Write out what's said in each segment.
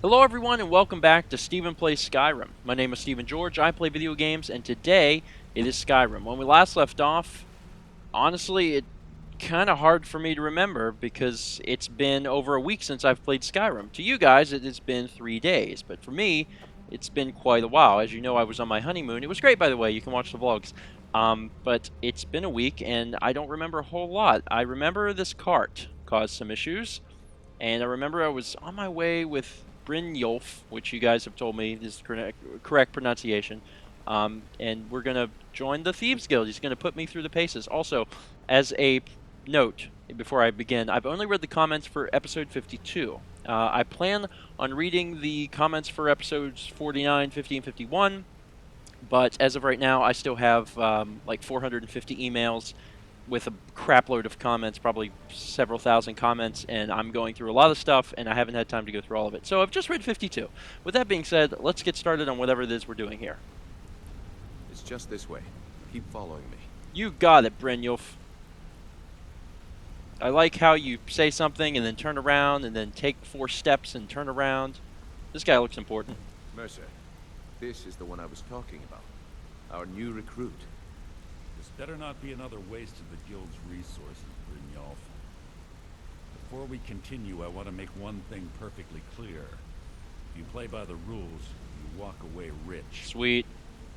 Hello everyone and welcome back to StephenPlays Skyrim. My name is Stephen George, I play video games, and today it is Skyrim. When we last left off, honestly, it's kind of hard for me to remember because it's been over a week since I've played Skyrim. To you guys, it has been 3 days, but for me, it's been quite a while. As you know, I was on my honeymoon. It was great, by the way, you can watch the vlogs. But it's been a week and I don't remember a whole lot. I remember this cart caused some issues. And I remember I was on my way with Brynjolf, which you guys have told me is correct pronunciation. And we're going to join the Thieves Guild. He's going to put me through the paces. Also, as a note, before I begin, I've only read the comments for episode 52. I plan on reading the comments for episodes 49, 50, and 51. But as of right now, I still have like 450 emails with a crapload of comments, probably several thousand comments, and I'm going through a lot of stuff, and I haven't had time to go through all of it. So I've just read 52. With that being said, let's get started on whatever it is we're doing here. It's just this way. Keep following me. You got it, Brynjolf. I like how you say something and then turn around and then take 4 steps and turn around. This guy looks important. Mercer, this is the one I was talking about. Our new recruit. This better not be another waste of the guild's resources, Brynjolf. Before we continue, I want to make one thing perfectly clear. If you play by the rules, you walk away rich. Sweet.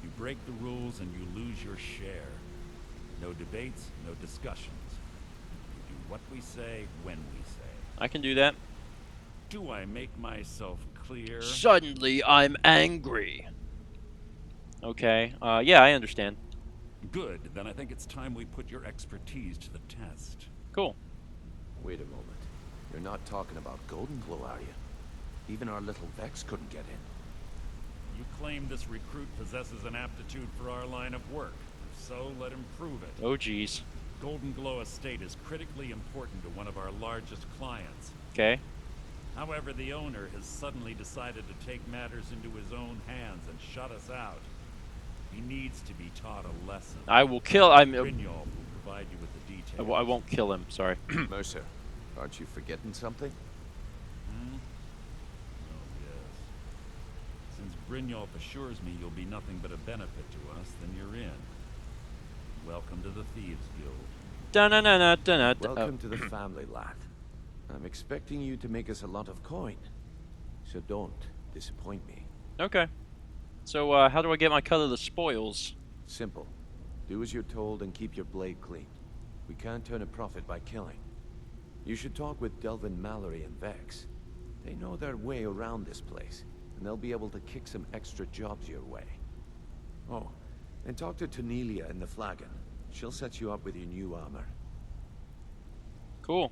You break the rules and you lose your share. No debates, no discussions. We do what we say, when we say. I can do that. Do I make myself clear? Suddenly, I'm angry. Okay. Yeah, I understand. Good. Then I think it's time we put your expertise to the test. Cool. Wait a moment. You're not talking about Golden Glow, are you? Even our little Vex couldn't get in. You claim this recruit possesses an aptitude for our line of work. If so, let him prove it. Oh, geez. Golden Glow Estate is critically important to one of our largest clients. Okay. However, the owner has suddenly decided to take matters into his own hands and shut us out. He needs to be taught a lesson. I will kill. Brynjolf will provide you with the details. I won't kill him. Sorry. Mercer, aren't you forgetting something? Hmm? Oh, yes. Since Brynjolf assures me you'll be nothing but a benefit to us, then you're in. Welcome to the Thieves Guild. Da-na-na-na-da-na. Welcome to the family, lad. I'm expecting you to make us a lot of coin. So don't disappoint me. Okay. So, how do I get my cut of the spoils? Simple. Do as you're told and keep your blade clean. We can't turn a profit by killing. You should talk with Delvin Mallory and Vex. They know their way around this place, and they'll be able to kick some extra jobs your way. Oh, and talk to Tanelia in the Flagon. She'll set you up with your new armor. Cool.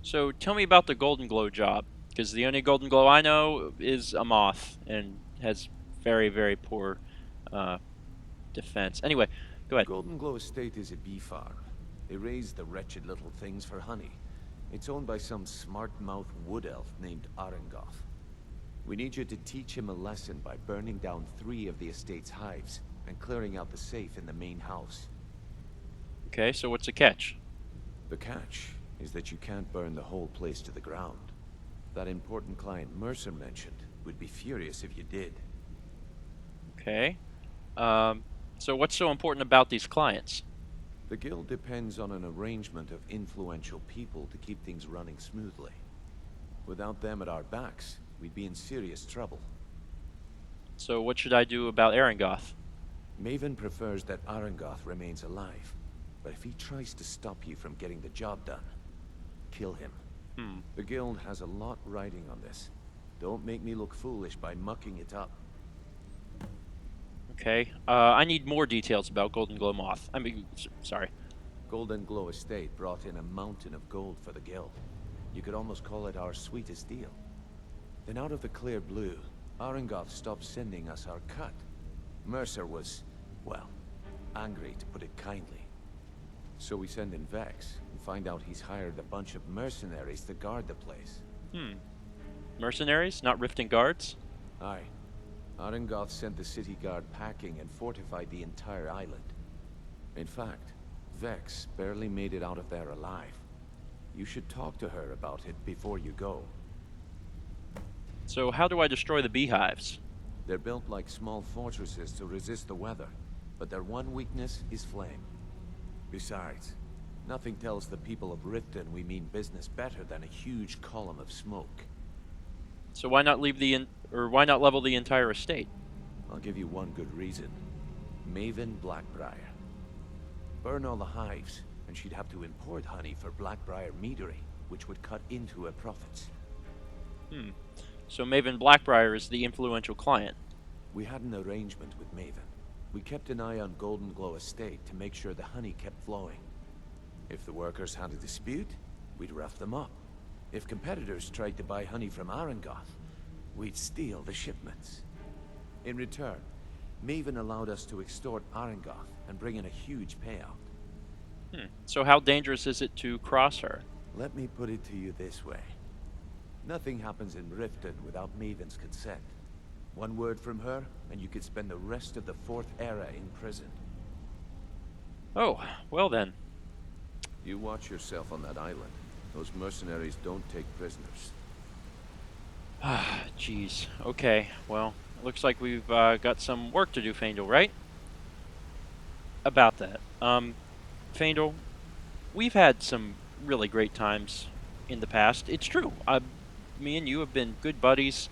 So, tell me about the Golden Glow job, because the only Golden Glow I know is a moth, and has very, very poor defense. Anyway, go ahead. Golden Glow Estate is a bee farm. They raise the wretched little things for honey. It's owned by some smart-mouth wood elf named Arengoth. We need you to teach him a lesson by burning down 3 of the estate's hives and clearing out the safe in the main house. Okay, so what's the catch? The catch is that you can't burn the whole place to the ground. That important client Mercer mentioned would be furious if you did. Okay. So what's so important about these clients? The guild depends on an arrangement of influential people to keep things running smoothly. Without them at our backs, we'd be in serious trouble. So what should I do about Arengoth? Maven prefers that Arengoth remains alive, but if he tries to stop you from getting the job done, kill him. The guild has a lot riding on this. Don't make me look foolish by mucking it up. Okay. I need more details about Golden Glow Moth. Sorry. Golden Glow Estate brought in a mountain of gold for the guild. You could almost call it our sweetest deal. Then out of the clear blue, Arengoth stopped sending us our cut. Mercer was, well, angry to put it kindly. So we send in Vex and find out he's hired a bunch of mercenaries to guard the place. Mercenaries, not Riften guards? Aye. Arengoth sent the city guard packing and fortified the entire island. In fact, Vex barely made it out of there alive. You should talk to her about it before you go. So how do I destroy the beehives? They're built like small fortresses to resist the weather, but their one weakness is flame. Besides, nothing tells the people of Riften we mean business better than a huge column of smoke. So why not why not level the entire estate? I'll give you one good reason. Maven Blackbriar. Burn all the hives, and she'd have to import honey for Blackbriar meadery, which would cut into her profits. So Maven Blackbriar is the influential client. We had an arrangement with Maven. We kept an eye on Golden Glow Estate to make sure the honey kept flowing. If the workers had a dispute, we'd rough them up. If competitors tried to buy honey from Arengoth, we'd steal the shipments. In return, Maven allowed us to extort Arengoth and bring in a huge payout. So how dangerous is it to cross her? Let me put it to you this way. Nothing happens in Riften without Maven's consent. One word from her, and you could spend the rest of the Fourth Era in prison. Oh, well then. You watch yourself on that island. Those mercenaries don't take prisoners. Jeez. Okay, well, looks like we've got some work to do, Faendal, right? About that. Faendal, we've had some really great times in the past. It's true. Me and you have been good buddies,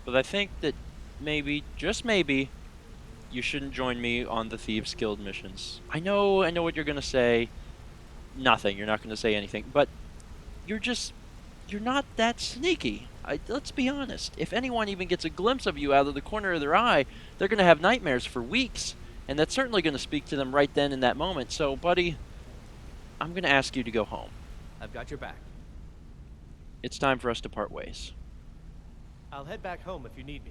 but I think that maybe, just maybe, you shouldn't join me on the Thieves Guild missions. I know what you're gonna say. Nothing. You're not gonna say anything, but you're not that sneaky. Let's be honest. If anyone even gets a glimpse of you out of the corner of their eye, they're gonna have nightmares for weeks, and that's certainly gonna speak to them right then in that moment. So, buddy, I'm gonna ask you to go home. I've got your back. It's time for us to part ways. I'll head back home if you need me.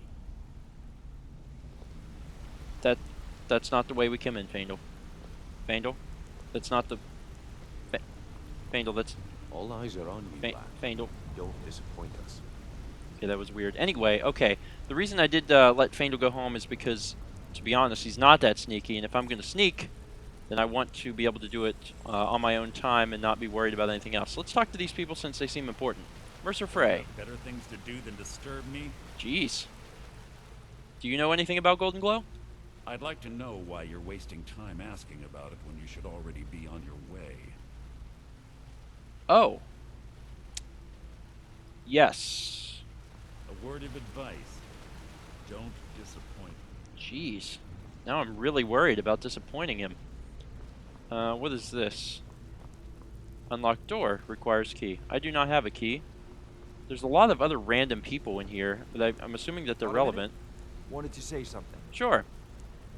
That's not the way we come in, Faendal. Faendal? That's not the... Faendal, that's... All eyes are on you, lad. Faendal. Don't disappoint us. Okay, that was weird. Anyway, okay. The reason I did let Faendal go home is because, to be honest, he's not that sneaky, and if I'm going to sneak, then I want to be able to do it on my own time and not be worried about anything else. Let's talk to these people since they seem important. Mercer Frey. Better things to do than disturb me? Jeez. Do you know anything about Golden Glow? I'd like to know why you're wasting time asking about it when you should already be on your way. Oh. Yes. A word of advice. Don't disappoint. Jeez. Now I'm really worried about disappointing him. What is this? Unlocked door. Requires key. I do not have a key. There's a lot of other random people in here, but I'm assuming that they're relevant. Wanted to say something. Sure.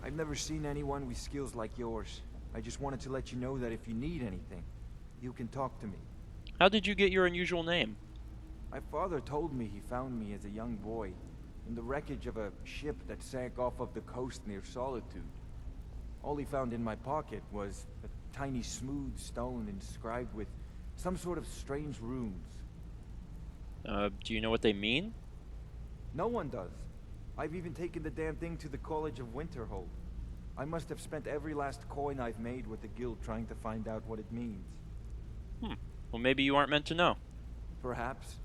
I've never seen anyone with skills like yours. I just wanted to let you know that if you need anything, you can talk to me. How did you get your unusual name? My father told me he found me as a young boy in the wreckage of a ship that sank off of the coast near Solitude. All he found in my pocket was a tiny smooth stone inscribed with some sort of strange runes. Do you know what they mean? No one does. I've even taken the damn thing to the College of Winterhold. I must have spent every last coin I've made with the guild trying to find out what it means. Well, maybe you aren't meant to know. Perhaps.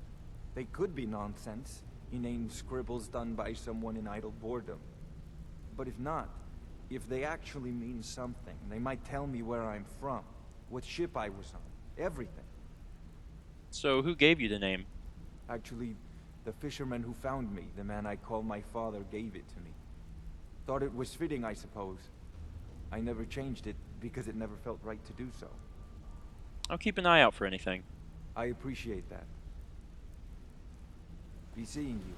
They could be nonsense, inane scribbles done by someone in idle boredom. But if not, if they actually mean something, they might tell me where I'm from, what ship I was on, everything. So who gave you the name? Actually, the fisherman who found me, the man I call my father, gave it to me. Thought it was fitting, I suppose. I never changed it because it never felt right to do so. I'll keep an eye out for anything. I appreciate that. Be seeing you.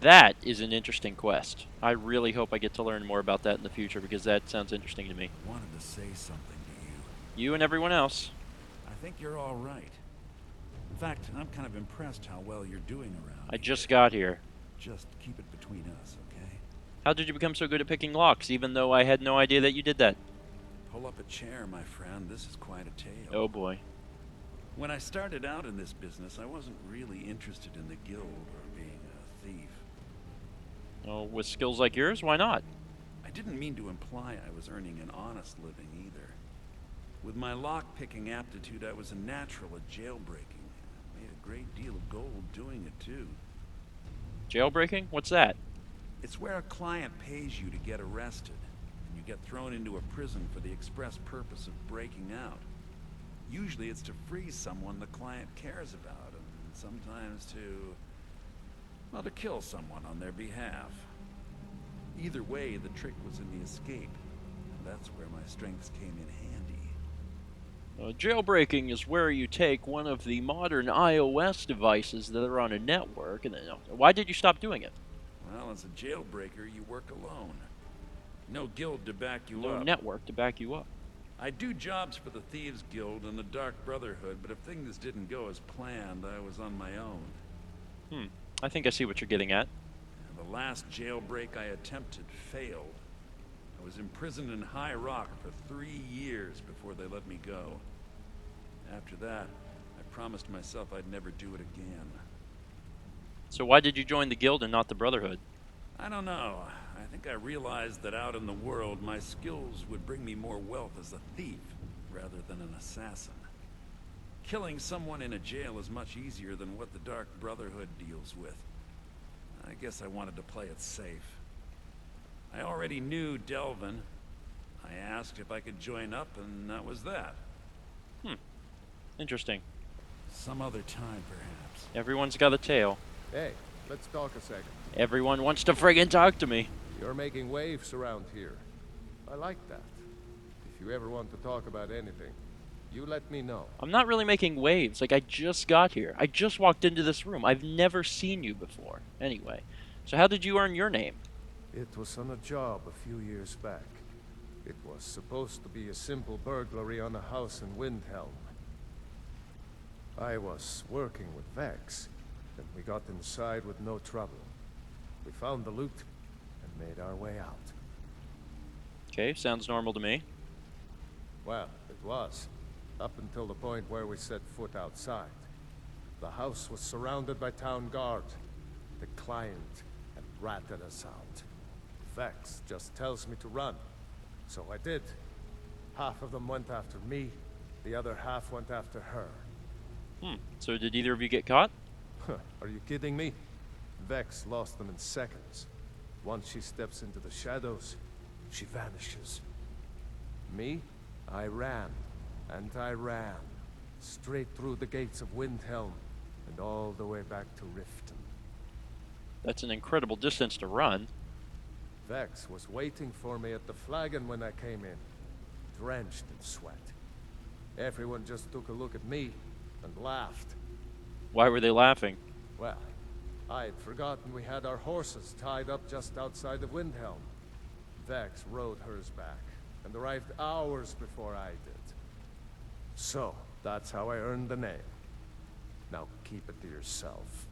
That is an interesting quest. I really hope I get to learn more about that in the future because that sounds interesting to me. I wanted to say something to you. You and everyone else. I think you're all right. In fact, I'm kind of impressed how well you're doing around I here. just got here. Just keep it between us, okay? How did you become so good at picking locks, even though I had no idea that you did that? Pull up a chair, my friend. This is quite a tale. Oh boy. When I started out in this business, I wasn't really interested in the guild or being a thief. Oh, with skills like yours, why not? I didn't mean to imply I was earning an honest living either. With my lock-picking aptitude, I was a natural at jailbreaking. I made a great deal of gold doing it too. Jailbreaking? What's that? It's where a client pays you to get arrested, and you get thrown into a prison for the express purpose of breaking out. Usually it's to free someone the client cares about, and sometimes well, to kill someone on their behalf. Either way, the trick was in the escape, and that's where my strengths came in handy. Jailbreaking is where you take one of the modern iOS devices that are on a network, and then, why did you stop doing it? Well, as a jailbreaker, you work alone. No guild to back you No up. network to back you up. I do jobs for the Thieves Guild and the Dark Brotherhood, but if things didn't go as planned, I was on my own. I think I see what you're getting at. The last jailbreak I attempted failed. I was imprisoned in High Rock for 3 years before they let me go. After that, I promised myself I'd never do it again. So why did you join the guild and not the Brotherhood? I don't know. I think I realized that out in the world, my skills would bring me more wealth as a thief, rather than an assassin. Killing someone in a jail is much easier than what the Dark Brotherhood deals with. I guess I wanted to play it safe. I already knew Delvin. I asked if I could join up, and that was that. Interesting. Some other time, perhaps. Everyone's got a tale. Hey, let's talk a second. Everyone wants to friggin' talk to me. You're making waves around here. I like that. If you ever want to talk about anything, you let me know. I'm not really making waves. Like, I just got here. I just walked into this room. I've never seen you before. Anyway, so how did you earn your name? It was on a job a few years back. It was supposed to be a simple burglary on a house in Windhelm. I was working with Vex, and we got inside with no trouble. We found the loot and made our way out. Okay, sounds normal to me. Well, it was, up until the point where we set foot outside. The house was surrounded by town guard. The client had ratted us out. Vex just tells me to run, so I did. Half of them went after me, the other half went after her. So did either of you get caught? Are you kidding me? Vex lost them in seconds. Once she steps into the shadows, she vanishes. Me? I ran, and I ran, straight through the gates of Windhelm, and all the way back to Riften. That's an incredible distance to run. Vex was waiting for me at the flagon when I came in, drenched in sweat. Everyone just took a look at me and laughed. Why were they laughing? Well, I had forgotten we had our horses tied up just outside of Windhelm. Vex rode hers back and arrived hours before I did. So, that's how I earned the name. Now keep it to yourself.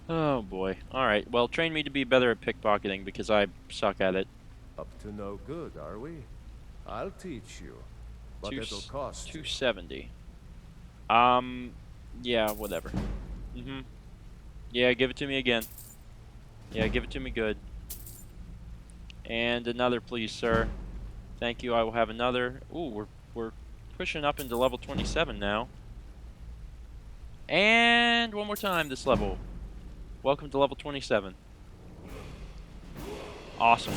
Oh boy. Alright, well, train me to be better at pickpocketing because I suck at it. Up to no good, are we? I'll teach you, but it'll cost you. 270. Yeah, whatever. Yeah, give it to me again. Yeah, give it to me good. And another, please, sir. Thank you. I will have another. Ooh, we're pushing up into level 27 now. And one more time this level. Welcome to level 27. Awesome.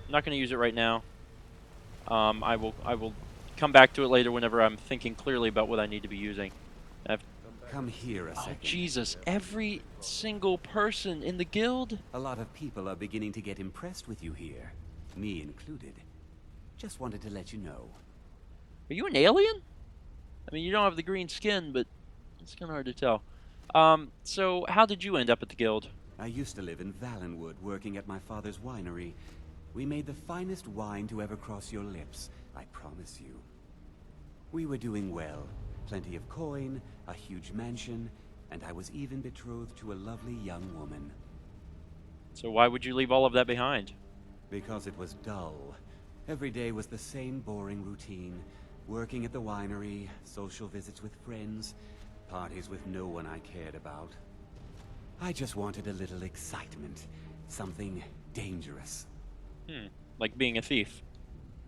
I'm not going to use it right now. I will come back to it later whenever I'm thinking clearly about what I need to be using. Come here a Oh, second. Jesus. Every single person in the guild? A lot of people are beginning to get impressed with you here, me included. Just wanted to let you know. Are you an alien? I mean, you don't have the green skin, but it's kind of hard to tell. So how did you end up at the guild? I used to live in Valenwood, working at my father's winery. We made the finest wine to ever cross your lips, I promise you. We were doing well. Plenty of coin, a huge mansion, and I was even betrothed to a lovely young woman. So why would you leave all of that behind? Because it was dull. Every day was the same boring routine. Working at the winery, social visits with friends, parties with no one I cared about. I just wanted a little excitement. Something dangerous. Like being a thief.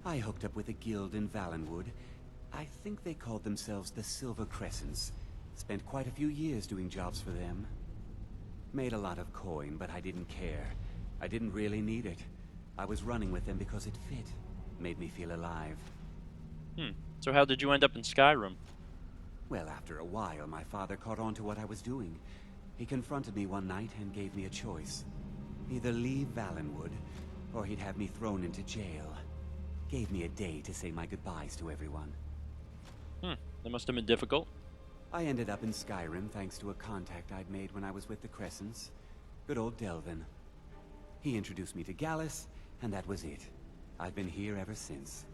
I hooked up with a guild in Valenwood. I think they called themselves the Silver Crescents. Spent quite a few years doing jobs for them. Made a lot of coin, but I didn't care. I didn't really need it. I was running with them because it fit. Made me feel alive. So how did you end up in Skyrim? Well, after a while, my father caught on to what I was doing. He confronted me one night and gave me a choice. Either leave Valenwood, or he'd have me thrown into jail. Gave me a day to say my goodbyes to everyone. That must have been difficult. I ended up in Skyrim thanks to a contact I'd made when I was with the Crescents. Good old Delvin. He introduced me to Gallus, and that was it. I've been here ever since.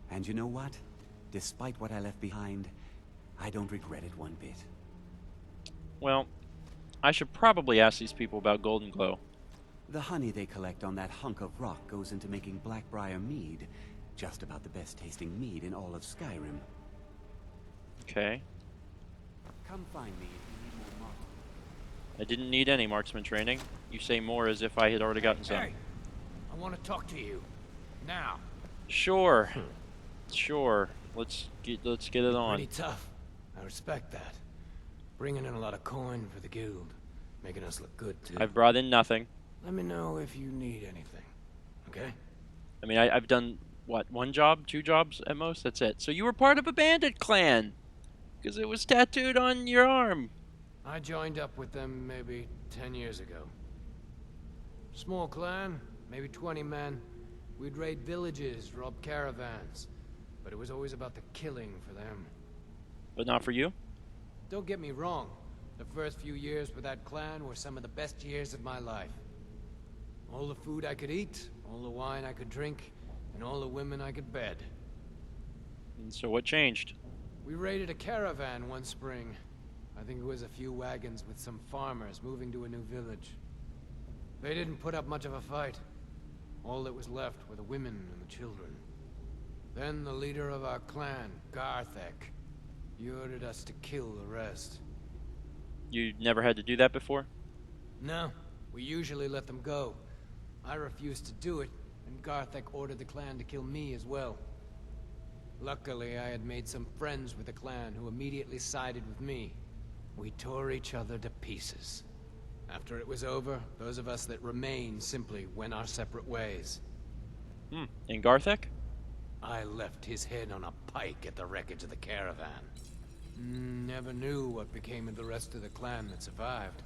And you know what? Despite what I left behind, I don't regret it one bit. Well, I should probably ask these people about Golden Glow. The honey they collect on that hunk of rock goes into making Blackbriar mead. Just about the best tasting mead in all of Skyrim. Okay. Come find me if you need more marksman. I didn't need any marksman training. You say more as if I had already gotten some. Hey, I want to talk to you. Now. Sure. Sure. Let's get it on. Pretty tough. I respect that. Bringing in a lot of coin for the guild. Making us look good, too. I've brought in nothing. Let me know if you need anything. Okay? I mean, I've done, what, 1 job? 2 jobs at most? That's it. So you were part of a bandit clan. Because it was tattooed on your arm. I joined up with them maybe 10 years ago. Small clan, maybe 20 men. We'd raid villages, rob caravans. But it was always about the killing for them. But not for you? Don't get me wrong. The first few years with that clan were some of the best years of my life. All the food I could eat, all the wine I could drink, and all the women I could bed. And so what changed? We raided a caravan one spring. I think it was a few wagons with some farmers moving to a new village. They didn't put up much of a fight. All that was left were the women and the children. Then the leader of our clan, Garthek, he ordered us to kill the rest. You never had to do that before? No, we usually let them go. I refused to do it, and Garthek ordered the clan to kill me as well. Luckily, I had made some friends with the clan who immediately sided with me. We tore each other to pieces. After it was over, those of us that remained simply went our separate ways. And Garthek? I left his head on a pike at the wreckage of the caravan. Never knew what became of the rest of the clan that survived.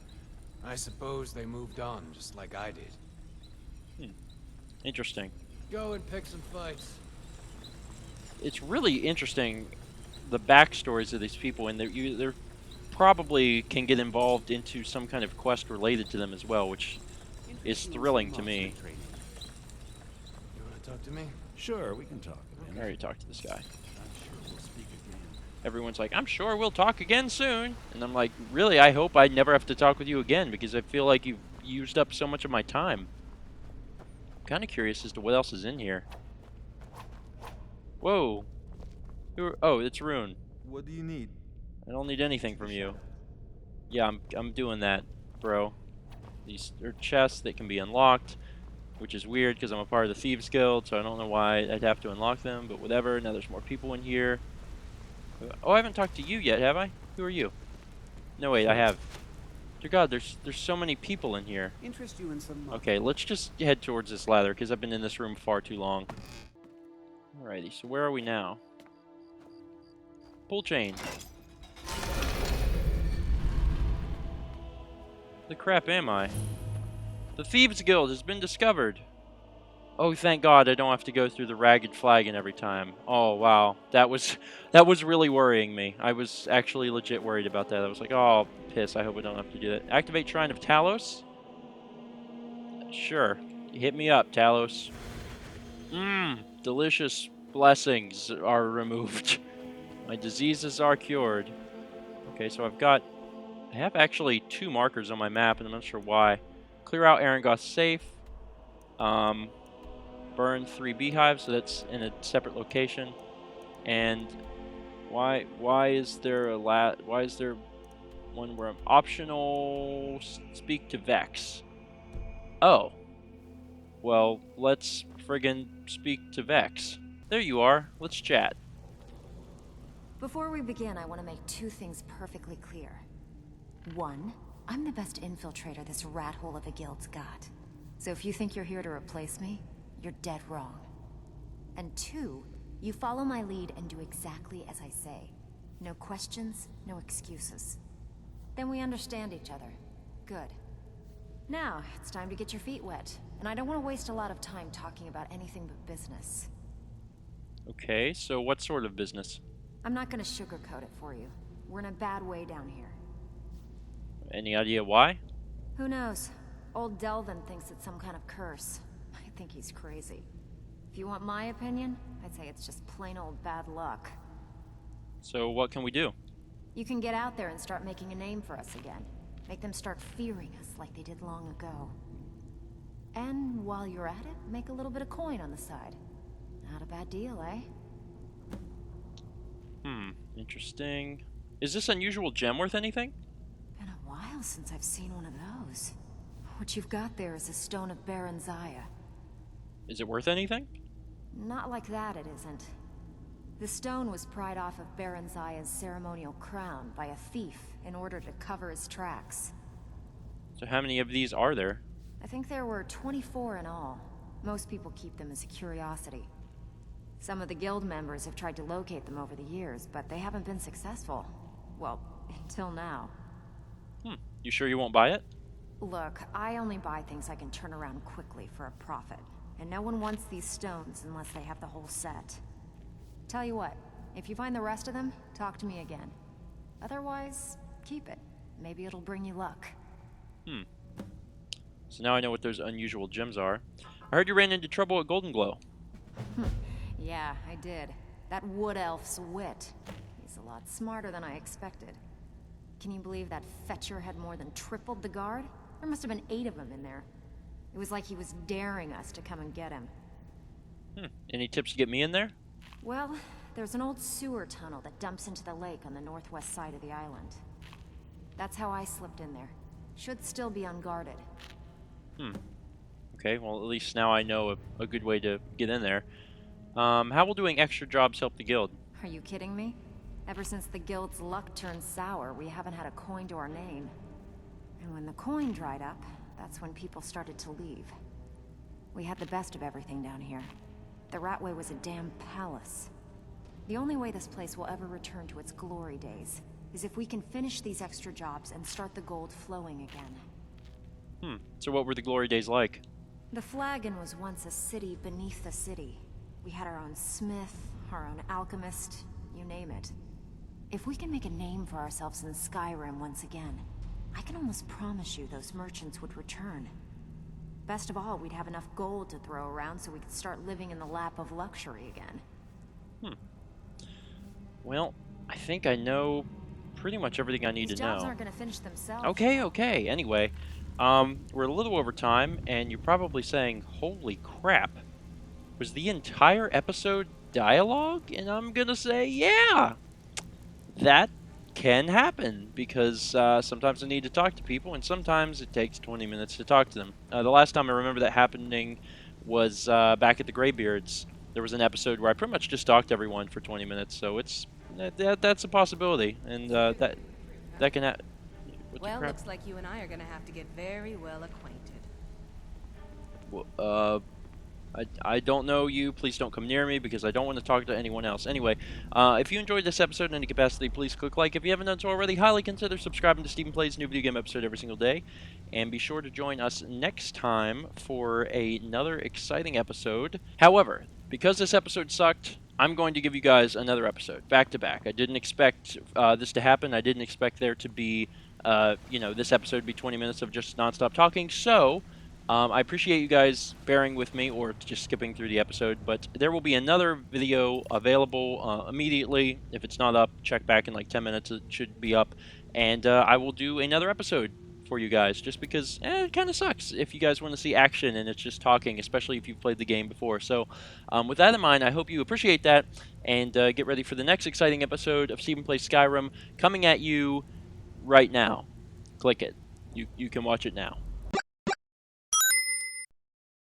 I suppose they moved on, just like I did. Interesting. Go and pick some fights. It's really interesting, the backstories of these people, and they're probably can get involved into some kind of quest related to them as well, which is thrilling to me. You want to talk to me? Sure, we can talk. I already talked to this guy. I'm sure we'll speak again. Everyone's like, I'm sure we'll talk again soon. And I'm like, really, I hope I never have to talk with you again, because I feel like you've used up so much of my time. I'm kind of curious as to what else is in here. Whoa. Oh, it's Rune. What do you need? I don't need anything from you. Yeah, I'm doing that, bro. These are chests that can be unlocked, which is weird because I'm a part of the Thieves Guild, so I don't know why I'd have to unlock them, but whatever. Now there's more people in here. Oh, I haven't talked to you yet, have I? Who are you? No, wait, I have. Dear God, there's so many people in here. Interest you in some... Okay, let's just head towards this ladder because I've been in this room far too long. Alrighty, so where are we now? Pull chain. The crap am I? The Thieves Guild has been discovered. Oh, thank God I don't have to go through the ragged flagon every time. Oh, wow. That was really worrying me. I was actually legit worried about that. I was like, oh, piss. I hope I don't have to do that. Activate Shrine of Talos? Sure. Hit me up, Talos. Delicious blessings are removed. My diseases are cured. Okay, so I have actually 2 markers on my map, and I'm not sure why. Clear out Arangoth's safe. Burn 3 beehives, so that's in a separate location. And why is there one where I'm optional speak to Vex? Oh. Well, let's friggin' speak to Vex. There you are. Let's chat. Before we begin, I want to make two things perfectly clear. One, I'm the best infiltrator this rat hole of a guild's got. So if you think you're here to replace me, you're dead wrong. And two, you follow my lead and do exactly as I say. No questions, no excuses. Then we understand each other. Good. Now, it's time to get your feet wet. And I don't want to waste a lot of time talking about anything but business. Okay, so what sort of business? I'm not gonna sugarcoat it for you. We're in a bad way down here. Any idea why? Who knows? Old Delvin thinks it's some kind of curse. I think he's crazy. If you want my opinion, I'd say it's just plain old bad luck. So what can we do? You can get out there and start making a name for us again. Make them start fearing us like they did long ago. And while you're at it, make a little bit of coin on the side. Not a bad deal, eh? Interesting. Is this unusual gem worth anything? Been a while since I've seen one of those. What you've got there is a stone of Baron Zaya. Is it worth anything? Not like that, it isn't. The stone was pried off of Baron Zaya's ceremonial crown by a thief in order to cover his tracks. So how many of these are there? I think there were 24 in all. Most people keep them as a curiosity. Some of the guild members have tried to locate them over the years, but they haven't been successful. Well, until now. You sure you won't buy it? Look, I only buy things I can turn around quickly for a profit. And no one wants these stones unless they have the whole set. Tell you what, if you find the rest of them, talk to me again. Otherwise, keep it. Maybe it'll bring you luck. So now I know what those unusual gems are. I heard you ran into trouble at Golden Glow. Yeah, I did. That wood elf's wit. He's a lot smarter than I expected. Can you believe that fetcher had more than tripled the guard? There must have been 8 of them in there. It was like he was daring us to come and get him. Any tips to get me in there? Well, there's an old sewer tunnel that dumps into the lake on the northwest side of the island. That's how I slipped in there. Should still be unguarded. Okay, well at least now I know a good way to get in there. How will doing extra jobs help the guild? Are you kidding me? Ever since the guild's luck turned sour, we haven't had a coin to our name. And when the coin dried up, that's when people started to leave. We had the best of everything down here. The Ratway was a damn palace. The only way this place will ever return to its glory days is if we can finish these extra jobs and start the gold flowing again. So what were the glory days like? The Flagon was once a city beneath the city. We had our own smith, our own alchemist, you name it. If we can make a name for ourselves in Skyrim once again, I can almost promise you those merchants would return. Best of all, we'd have enough gold to throw around so we could start living in the lap of luxury again. Well, I think I know pretty much everything I need These to jobs know. aren't gonna finish themselves. Okay. Anyway, we're a little over time, and you're probably saying, holy crap. Was the entire episode dialogue? And I'm gonna say, yeah! That can happen, because sometimes I need to talk to people, and sometimes it takes 20 minutes to talk to them. The last time I remember that happening was back at the Greybeards. There was an episode where I pretty much just talked to everyone for 20 minutes, so it's that's a possibility, and that can happen. Well, looks like you and I are gonna have to get very well acquainted. I don't know you. Please don't come near me because I don't want to talk to anyone else. Anyway, if you enjoyed this episode in any capacity, please click like. If you haven't done so already, highly consider subscribing to Stephen Plays, new video game episode every single day. And be sure to join us next time for another exciting episode. However, because this episode sucked, I'm going to give you guys another episode, back to back. I didn't expect this to happen. I didn't expect there to be, this episode be 20 minutes of just nonstop talking. So, I appreciate you guys bearing with me or just skipping through the episode, but there will be another video available immediately. If it's not up, check back in like 10 minutes. It should be up. And I will do another episode for you guys, just because it kind of sucks if you guys want to see action and it's just talking, especially if you've played the game before. So with that in mind, I hope you appreciate that, and get ready for the next exciting episode of Stephen Plays Skyrim coming at you right now. Click it. You can watch it now.